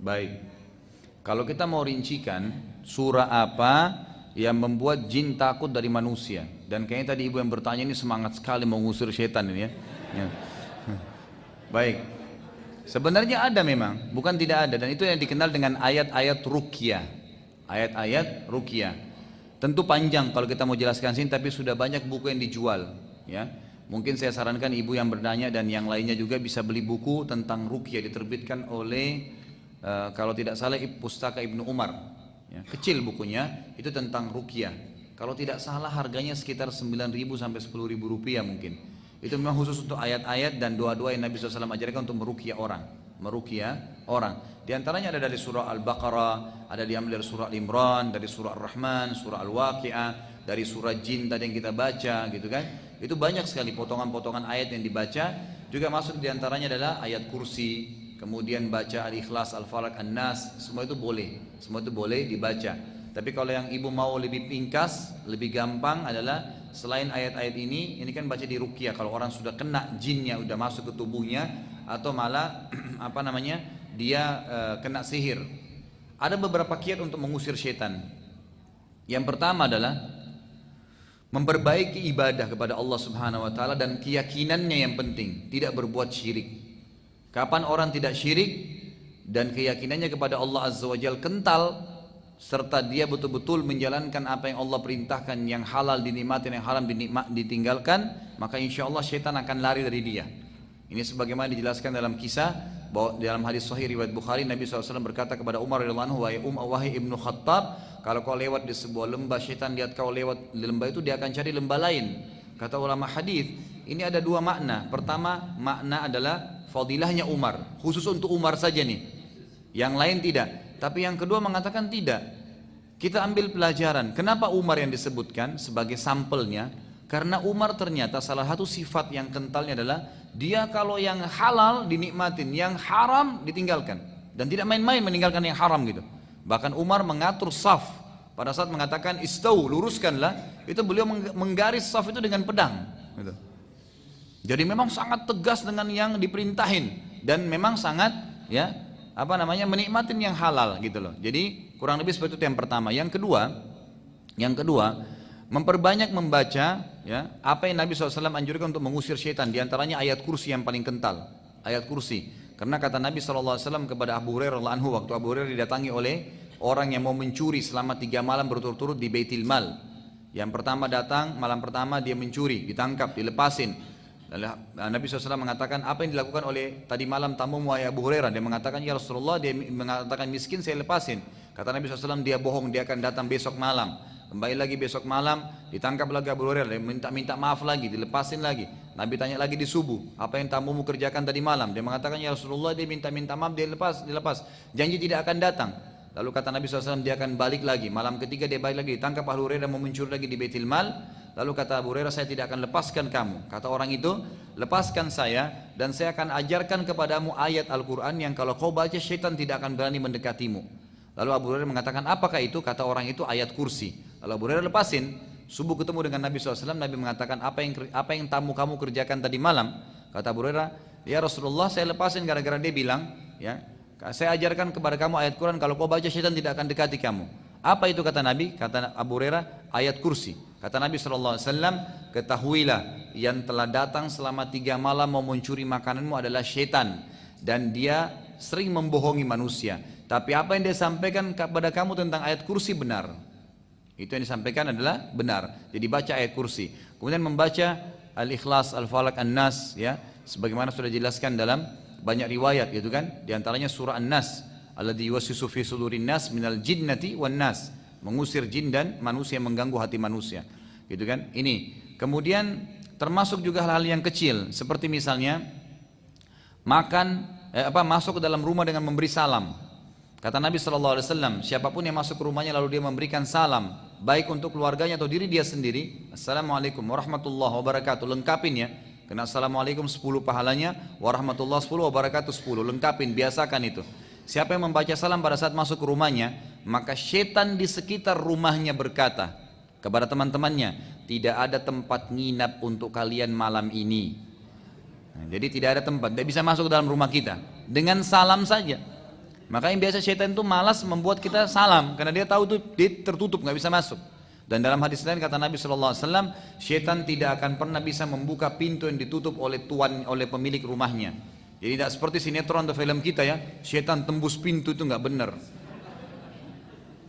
Baik. Kalau kita mau rincikan surah apa yang membuat jin takut dari manusia, dan kayaknya tadi ibu yang bertanya ini semangat sekali mau ngusir setan ini ya. Ya. Baik. Sebenarnya ada memang, bukan tidak ada, dan itu yang dikenal dengan ayat-ayat ruqyah. Ayat-ayat ruqyah. Tentu panjang kalau kita mau jelaskan sini, tapi sudah banyak buku yang dijual, ya. Mungkin saya sarankan ibu yang bertanya dan yang lainnya juga bisa beli buku tentang ruqyah diterbitkan oleh kalau tidak salah Pustaka Ibnu Umar, ya, kecil bukunya itu tentang ruqyah. Kalau tidak salah harganya sekitar 9.000 sampai 10.000 rupiah mungkin. Itu memang khusus untuk ayat-ayat dan doa-doa yang Nabi SAW ajarkan untuk meruqyah orang, meruqyah orang. Di antaranya ada dari surah Al-Baqarah, ada diambil dari surah Al-Imran, dari surah Ar-Rahman, surah Al-Waqi'ah, dari surah Jin tadi yang kita baca, gitu kan? Itu banyak sekali potongan-potongan ayat yang dibaca. Juga masuk di antaranya adalah ayat kursi, kemudian baca Al-Ikhlas, Al-Falaq, An-Nas, semua itu boleh dibaca. Tapi kalau yang ibu mau lebih ringkas, lebih gampang adalah selain ayat-ayat ini kan baca di ruqyah kalau orang sudah kena jinnya udah masuk ke tubuhnya atau malah apa namanya dia kena sihir. Ada beberapa kiat untuk mengusir setan. Yang pertama adalah memperbaiki ibadah kepada Allah Subhanahu wa taala dan keyakinannya yang penting, tidak berbuat syirik. Kapan orang tidak syirik dan keyakinannya kepada Allah Azza wa Jalla kental, serta dia betul-betul menjalankan apa yang Allah perintahkan, yang halal dinikmati, yang haram ditinggalkan, maka insya Allah syaitan akan lari dari dia. Ini sebagaimana dijelaskan dalam kisah bahwa dalam hadis sahih riwayat Bukhari, Nabi SAW berkata kepada Umar radhiyallahu anhu, wahai Ibnu Khattab, kalau kau lewat di sebuah lembah, syaitan lihat kau lewat di lembah itu, dia akan cari lembah lain. Kata ulama hadis, ini ada dua makna. Pertama, makna adalah fadilahnya Umar, khusus untuk Umar saja nih, yang lain tidak. Tapi yang kedua mengatakan tidak. Kita ambil pelajaran, kenapa Umar yang disebutkan sebagai sampelnya? Karena Umar ternyata salah satu sifat yang kentalnya adalah dia kalau yang halal dinikmatin, yang haram ditinggalkan, dan tidak main-main meninggalkan yang haram gitu. Bahkan Umar mengatur saf pada saat mengatakan istau, luruskanlah, itu beliau menggaris saf itu dengan pedang gitu. Jadi memang sangat tegas dengan yang diperintahin dan memang sangat ya menikmatin yang halal gitu loh. Jadi kurang lebih seperti itu yang pertama. Yang kedua memperbanyak membaca ya apa yang Nabi SAW anjurkan untuk mengusir syaitan. Di antaranya ayat kursi yang paling kental, ayat kursi. Karena kata Nabi SAW kepada Abu Hurairah radhiyallahu anhu, waktu Abu Hurairah didatangi oleh orang yang mau mencuri selama 3 malam berturut-turut di Baitul Mal. Yang pertama datang, malam pertama dia mencuri, ditangkap, dilepasin. Nabi SAW mengatakan, apa yang dilakukan oleh tadi malam tamumu wahai Abu Hurairah? Dia mengatakan, ya Rasulullah, dia mengatakan miskin, saya lepasin. Kata Nabi SAW, dia bohong, dia akan datang besok malam. Kembali lagi besok malam, ditangkap lagi Abu Hurairah, dia minta maaf lagi, dilepasin lagi. Nabi tanya lagi di subuh, apa yang tamumu kerjakan tadi malam? Dia mengatakan, ya Rasulullah, dia minta maaf, dia dilepas. Janji tidak akan datang. Lalu kata Nabi SAW, dia akan balik lagi. Malam ketiga dia balik lagi, ditangkap Abu Hurairah mau mencuri lagi di Baitul Mal. Lalu kata Abu Hurairah, saya tidak akan lepaskan kamu. Kata orang itu, lepaskan saya dan saya akan ajarkan kepadamu ayat Al-Quran yang kalau kau baca syaitan tidak akan berani mendekatimu. Lalu Abu Hurairah mengatakan, apakah itu? Kata orang itu, ayat kursi. Lalu Abu Hurairah lepasin. Subuh ketemu dengan Nabi SAW, Nabi mengatakan, apa yang tamu kamu kerjakan tadi malam? Kata Abu Hurairah, ya Rasulullah, saya lepasin gara-gara dia bilang, ya, saya ajarkan kepada kamu ayat Quran, kalau kau baca syaitan tidak akan dekati kamu. Apa itu kata Nabi? Kata Abu Hurairah, ayat kursi. Kata Nabi SAW, ketahuilah yang telah datang selama 3 malam mau mencuri makananmu adalah syaitan, dan dia sering membohongi manusia. Tapi apa yang dia sampaikan kepada kamu tentang ayat kursi benar. Itu yang disampaikan adalah benar. Jadi baca ayat kursi. Kemudian membaca Al-Ikhlas, Al-Falaq, An-Nas, ya, sebagaimana sudah dijelaskan dalam banyak riwayat gitu kan. Di antaranya surah An-Nas, alladzi yuwaswisu fi sudurin nas minal jinnati wan nas, mengusir jin dan manusia yang mengganggu hati manusia. Gitu kan? Ini. Kemudian termasuk juga hal-hal yang kecil seperti misalnya masuk ke dalam rumah dengan memberi salam. Kata Nabi SAW, siapapun yang masuk ke rumahnya lalu dia memberikan salam, baik untuk keluarganya atau diri dia sendiri, Assalamualaikum warahmatullahi wabarakatuh, lengkapin ya. Kena Assalamualaikum 10 pahalanya, warahmatullahi 10, wabarakatuh 10, lengkapin, biasakan itu. Siapa yang membaca salam pada saat masuk ke rumahnya, maka syaitan di sekitar rumahnya berkata kepada teman-temannya, tidak ada tempat nginap untuk kalian malam ini. Nah, jadi tidak ada tempat, tidak bisa masuk ke dalam rumah kita dengan salam saja. Makanya biasa syaitan itu malas membuat kita salam karena dia tahu tuh dia tertutup nggak bisa masuk. Dan dalam hadis lain kata Nabi SAW, syaitan tidak akan pernah bisa membuka pintu yang ditutup oleh pemilik rumahnya. Jadi tidak seperti sinetron atau film kita ya, syaitan tembus pintu itu nggak benar.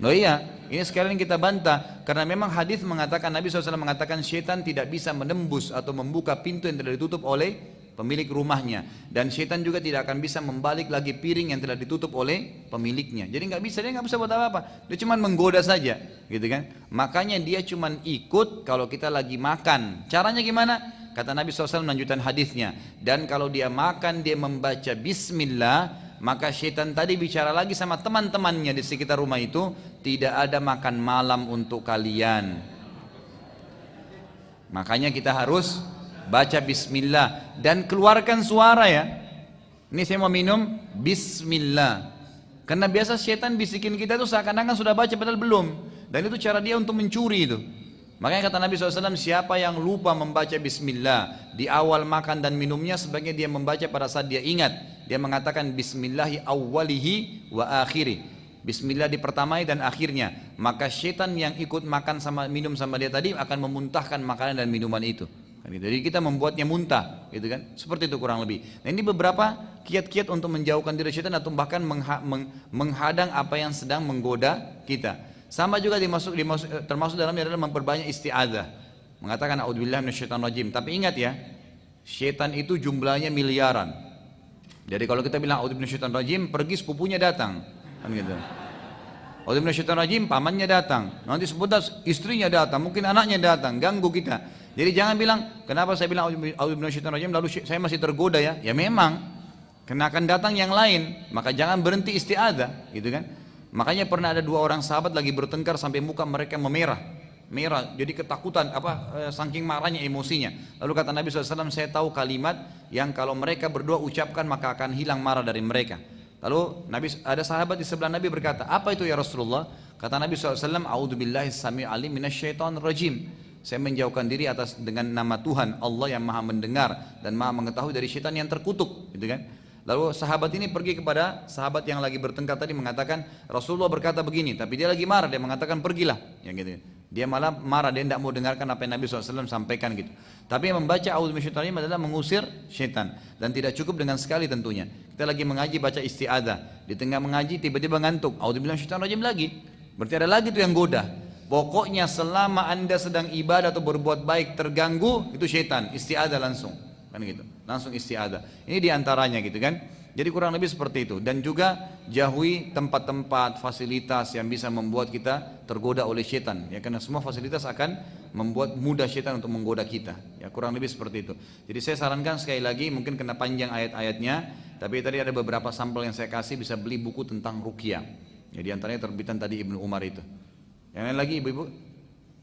Oh iya, ini sekalian kita bantah karena memang hadis mengatakan, Nabi SAW mengatakan syaitan tidak bisa menembus atau membuka pintu yang tidak ditutup oleh pemilik rumahnya, dan syaitan juga tidak akan bisa membalik lagi piring yang telah ditutup oleh pemiliknya. Jadi nggak bisa, dia nggak bisa buat apa-apa, dia cuma menggoda saja, gitu kan. Makanya dia cuma ikut kalau kita lagi makan. Caranya gimana? Kata Nabi SAW melanjutkan hadisnya, dan kalau dia makan dia membaca Bismillah, maka syaitan tadi bicara lagi sama teman-temannya di sekitar rumah itu, tidak ada makan malam untuk kalian. Makanya kita harus baca Bismillah dan keluarkan suara ya. Ini saya mau minum, Bismillah. Karena biasa syaitan bisikin kita itu seakan-akan sudah baca padahal belum. Dan itu cara dia untuk mencuri itu. Makanya kata Nabi SAW, siapa yang lupa membaca Bismillah di awal makan dan minumnya, sebaiknya dia membaca pada saat dia ingat. Dia mengatakan Bismillahi awwalihi wa akhiri. Bismillah di pertamai dan akhirnya. Maka syaitan yang ikut makan sama minum sama dia tadi akan memuntahkan makanan dan minuman itu. Jadi kita membuatnya muntah, gitu kan? Seperti itu kurang lebih. Nah ini beberapa kiat-kiat untuk menjauhkan diri syaitan atau bahkan menghadang apa yang sedang menggoda kita. Sama juga termasuk dalamnya adalah memperbanyak isti'adzah. Mengatakan a'udzubillahi minasyaitonirrajim. Tapi ingat ya, syaitan itu jumlahnya miliaran. Jadi kalau kita bilang a'udzubillahi minasyaitonirrajim, pergi sepupunya datang, kan gitu. A'udzubillahi minasyaitonirrajim, pamannya datang. Nanti sebentar istrinya datang, mungkin anaknya datang, ganggu kita. Jadi jangan bilang, kenapa saya bilang a'udzubillahi minasyaitonirrajim lalu saya masih tergoda ya? Ya memang, karena akan datang yang lain, maka jangan berhenti isti'adzah, gitu kan? Makanya pernah ada dua orang sahabat lagi bertengkar sampai muka mereka merah, jadi ketakutan, saking marahnya emosinya. Lalu kata Nabi SAW, saya tahu kalimat yang kalau mereka berdua ucapkan maka akan hilang marah dari mereka. Lalu ada sahabat di sebelah Nabi berkata, apa itu ya Rasulullah? Kata Nabi SAW, a'udzubillahi sami'il alim minasyaitonirrajim. Saya menjauhkan diri dengan nama Tuhan Allah yang maha mendengar dan maha mengetahui dari syaitan yang terkutuk, gitu kan. Lalu sahabat ini pergi kepada sahabat yang lagi bertengkar tadi mengatakan, Rasulullah berkata begini, tapi dia lagi marah, dia mengatakan pergilah, yang gitu. Dia malah marah, dia tidak mau dengarkan apa yang Nabi SAW sampaikan gitu. Tapi yang membaca a'udzubillahi minasyaitonirrajim adalah mengusir syaitan, dan tidak cukup dengan sekali tentunya. Kita lagi mengaji baca isti'adzah, di tengah mengaji tiba-tiba ngantuk, a'udzubillahi minasyaitonirrajim lagi, berarti ada lagi tuh yang goda. Pokoknya selama anda sedang ibadah atau berbuat baik terganggu, itu syaitan, isti'adzah langsung, kan gitu, langsung isti'adzah. Ini diantaranya gitu kan. Jadi kurang lebih seperti itu. Dan juga jauhi tempat-tempat, fasilitas yang bisa membuat kita tergoda oleh syaitan. Ya, karena semua fasilitas akan membuat mudah syaitan untuk menggoda kita. Ya, kurang lebih seperti itu. Jadi saya sarankan sekali lagi, mungkin kena panjang ayat-ayatnya, tapi tadi ada beberapa sampel yang saya kasih, bisa beli buku tentang ruqyah. Jadi antaranya terbitan tadi Ibnu Umar itu. Yang lain lagi ibu-ibu?